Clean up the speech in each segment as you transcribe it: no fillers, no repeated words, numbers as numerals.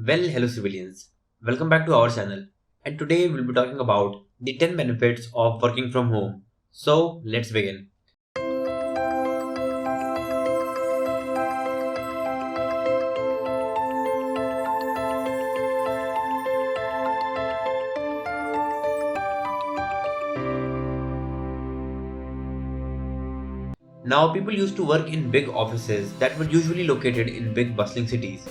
Well, hello civilians. Welcome back to our channel. And today we'll be talking about the 10 benefits of working from home. So, let's begin. Now, people used to work in big offices that were usually located in big bustling cities.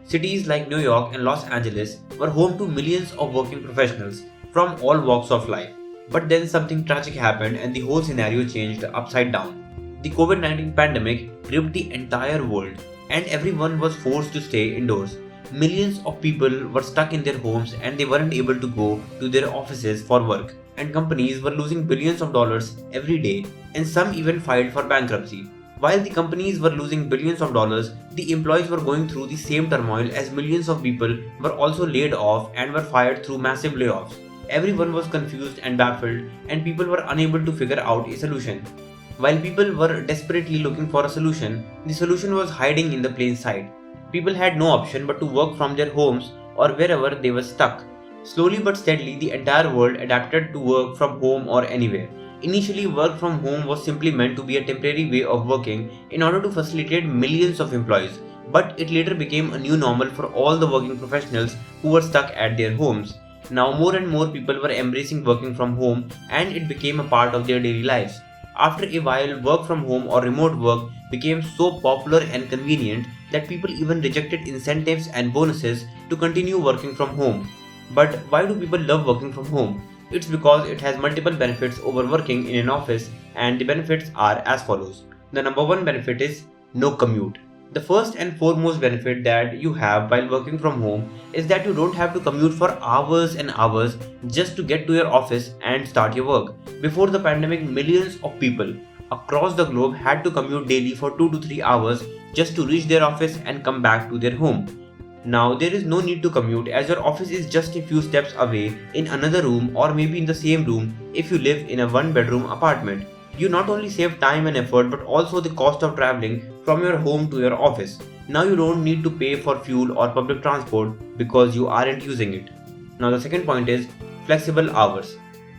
Cities like New York and Los Angeles were home to millions of working professionals from all walks of life. But then something tragic happened and the whole scenario changed upside down. The COVID 19 pandemic gripped the entire world and everyone was forced to stay indoors. Millions of people were stuck in their homes and they weren't able to go to their offices for work. And companies were losing billions of dollars every day, and some even filed for bankruptcy. While the companies were losing billions of dollars, the employees were going through the same turmoil as millions of people were also laid off and were fired through massive layoffs. Everyone was confused and baffled, and people were unable to figure out a solution. While people were desperately looking for a solution, the solution was hiding in the plain sight. People had no option but to work from their homes or wherever they were stuck. Slowly but steadily, the entire world adapted to work from home or anywhere. Initially, work from home was simply meant to be a temporary way of working in order to facilitate millions of employees, but it later became a new normal for all the working professionals who were stuck at their homes. Now, more and more people were embracing working from home and it became a part of their daily lives. After a while, work from home or remote work became so popular and convenient that people even rejected incentives and bonuses to continue working from home. But why do people love working from home? It's because it has multiple benefits over working in an office, and the benefits are as follows. The number one benefit is no commute. The first and foremost benefit that you have while working from home is that you don't have to commute for hours and hours just to get to your office and start your work. Before the pandemic, millions of people across the globe had to commute daily for 2 to 3 hours just to reach their office and come back to their home. Now, there is no need to commute as your office is just a few steps away in another room or maybe in the same room if you live in a one bedroom apartment. You not only save time and effort but also the cost of traveling from your home to your office. Now, you don't need to pay for fuel or public transport because you aren't using it. Now, the second point is flexible hours.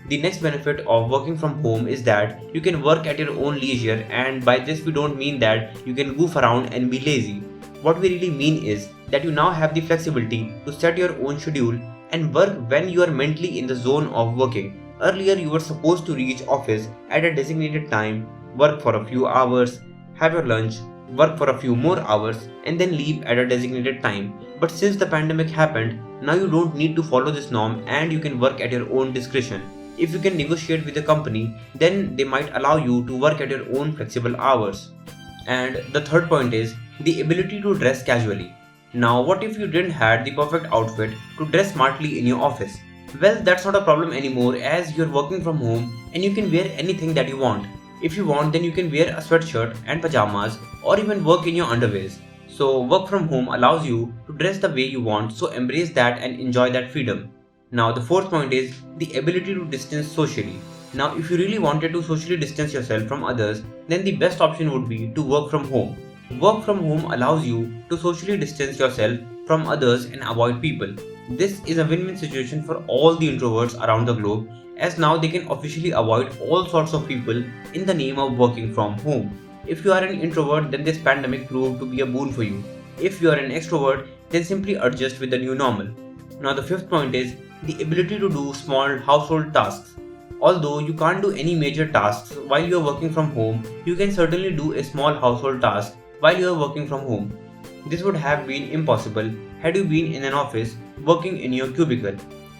The next benefit of working from home is that you can work at your own leisure, and by this, we don't mean that you can goof around and be lazy. What we really mean is that you now have the flexibility to set your own schedule and work when you are mentally in the zone of working. Earlier, you were supposed to reach office at a designated time, work for a few hours, have your lunch, work for a few more hours, and then leave at a designated time. But since the pandemic happened, now you don't need to follow this norm and you can work at your own discretion. If you can negotiate with the company, then they might allow you to work at your own flexible hours. And the third point is the ability to dress casually. Now, what if you didn't have the perfect outfit to dress smartly in your office? Well, that's not a problem anymore as you're working from home and you can wear anything that you want. If you want, then you can wear a sweatshirt and pajamas or even work in your underwears. So, work from home allows you to dress the way you want, so embrace that and enjoy that freedom. Now, the fourth point is the ability to distance socially. Now, if you really wanted to socially distance yourself from others, then the best option would be to work from home. Work from home allows you to socially distance yourself from others and avoid people. This is a win-win situation for all the introverts around the globe as now they can officially avoid all sorts of people in the name of working from home. If you are an introvert, then this pandemic proved to be a boon for you. If you are an extrovert, then simply adjust with the new normal. Now the fifth point is the ability to do small household tasks. Although you can't do any major tasks while you are working from home, you can certainly do a small household task while you are working from home. This would have been impossible had you been in an office working in your cubicle.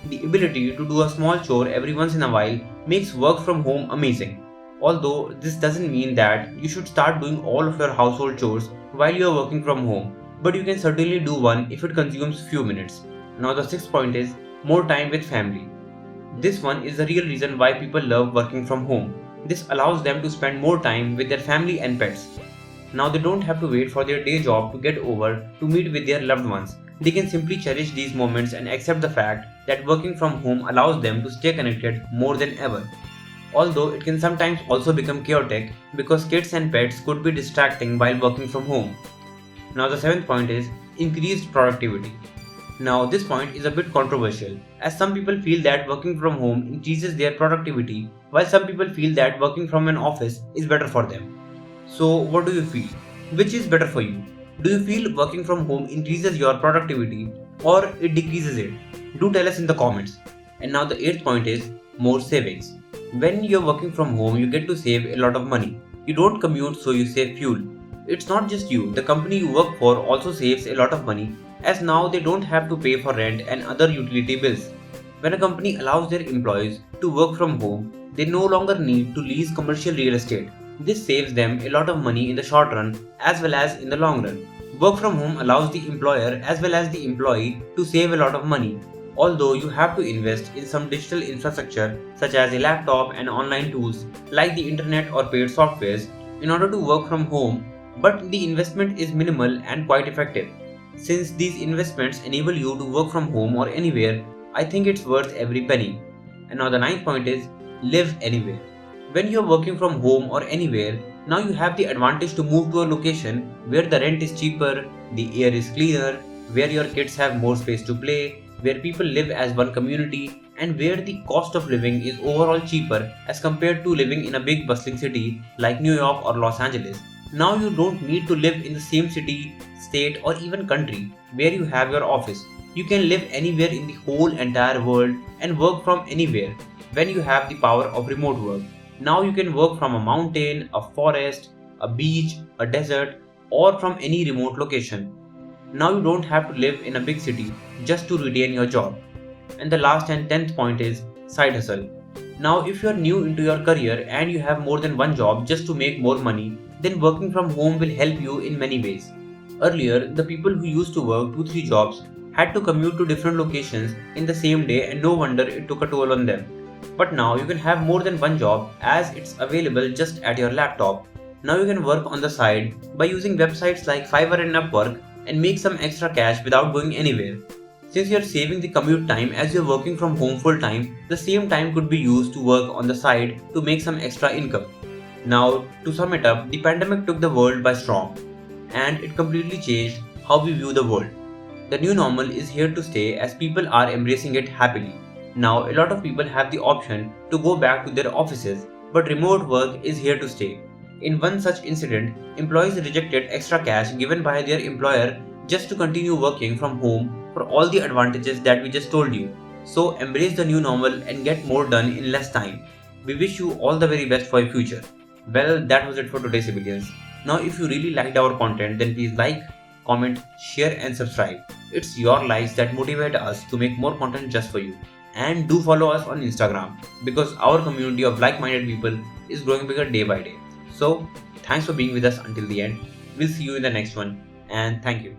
The ability to do a small chore every once in a while makes work from home amazing. Although this doesn't mean that you should start doing all of your household chores while you are working from home, but you can certainly do one if it consumes few minutes. Now the sixth point is more time with family. This one is the real reason why people love working from home. This allows them to spend more time with their family and pets. Now they don't have to wait for their day job to get over to meet with their loved ones. They can simply cherish these moments and accept the fact that working from home allows them to stay connected more than ever. Although it can sometimes also become chaotic because kids and pets could be distracting while working from home. Now the seventh point is increased productivity. Now, this point is a bit controversial, as some people feel that working from home increases their productivity, while some people feel that working from an office is better for them. So, what do you feel? Which is better for you? Do you feel working from home increases your productivity or it decreases it? Do tell us in the comments. And now, the eighth point is more savings. When you're working from home, you get to save a lot of money. You don't commute, so you save fuel. It's not just you, the company you work for also saves a lot of money, as now they don't have to pay for rent and other utility bills. When a company allows their employees to work from home, they no longer need to lease commercial real estate. This saves them a lot of money in the short run as well as in the long run. Work from home allows the employer as well as the employee to save a lot of money. Although you have to invest in some digital infrastructure such as a laptop and online tools like the internet or paid softwares in order to work from home, but the investment is minimal and quite effective. Since these investments enable you to work from home or anywhere, I think it's worth every penny. And now the ninth point is live anywhere. When you're working from home or anywhere, now you have the advantage to move to a location where the rent is cheaper, the air is cleaner, where your kids have more space to play, where people live as one community, and where the cost of living is overall cheaper as compared to living in a big bustling city like New York or Los Angeles. Now you don't need to live in the same city, state, or even country where you have your office. You can live anywhere in the whole entire world and work from anywhere when you have the power of remote work. Now you can work from a mountain, a forest, a beach, a desert, or from any remote location. Now you don't have to live in a big city just to retain your job. And the last and tenth point is side hustle. Now, if you are new into your career and you have more than one job just to make more money, then working from home will help you in many ways. Earlier, the people who used to work 2-3 jobs had to commute to different locations in the same day, and no wonder it took a toll on them. But now you can have more than one job as it's available just at your laptop. Now you can work on the side by using websites like Fiverr and Upwork and make some extra cash without going anywhere. Since you're saving the commute time as you're working from home full time, the same time could be used to work on the side to make some extra income. Now, to sum it up, the pandemic took the world by storm and it completely changed how we view the world. The new normal is here to stay as people are embracing it happily. Now, a lot of people have the option to go back to their offices, but remote work is here to stay. In one such incident, employees rejected extra cash given by their employer just to continue working from home for all the advantages that we just told you. So embrace the new normal and get more done in less time. We wish you all the very best for your future. Well, that was it for today, civilians. Now, if you really liked our content, then please like, comment, share, and subscribe. It's your likes that motivate us to make more content just for you. And do follow us on Instagram because our community of like-minded people is growing bigger day by day. So, thanks for being with us until the end. We'll see you in the next one, and thank you.